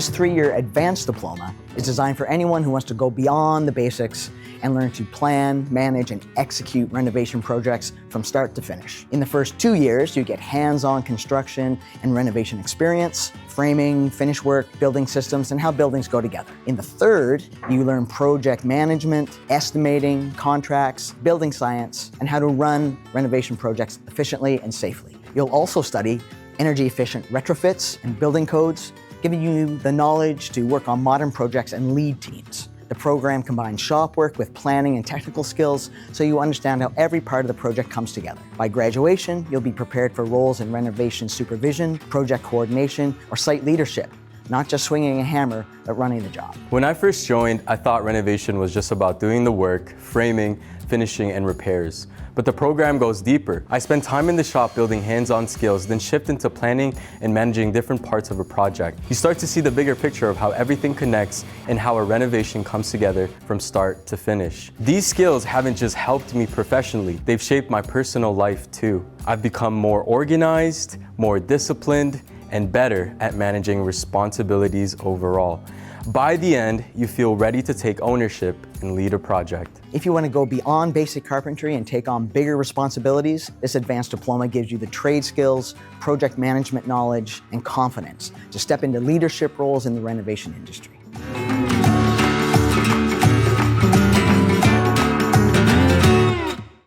This 3-year advanced diploma is designed for anyone who wants to go beyond the basics and learn to plan, manage, and execute renovation projects from start to finish. In the first 2 years, you get hands-on construction and renovation experience, framing, finish work, building systems, and how buildings go together. In the third, you learn project management, estimating, contracts, building science, and how to run renovation projects efficiently and safely. You'll also study energy-efficient retrofits and building codes, giving you the knowledge to work on modern projects and lead teams. The program combines shop work with planning and technical skills, so you understand how every part of the project comes together. By graduation, you'll be prepared for roles in renovation supervision, project coordination, or site leadership, not just swinging a hammer, but running the job. When I first joined, I thought renovation was just about doing the work, framing, finishing, and repairs. But the program goes deeper. I spend time in the shop building hands-on skills, then shift into planning and managing different parts of a project. You start to see the bigger picture of how everything connects and how a renovation comes together from start to finish. These skills haven't just helped me professionally, they've shaped my personal life too. I've become more organized, more disciplined, and better at managing responsibilities overall. By the end, you feel ready to take ownership and lead a project. If you want to go beyond basic carpentry and take on bigger responsibilities, this advanced diploma gives you the trade skills, project management knowledge, and confidence to step into leadership roles in the renovation industry.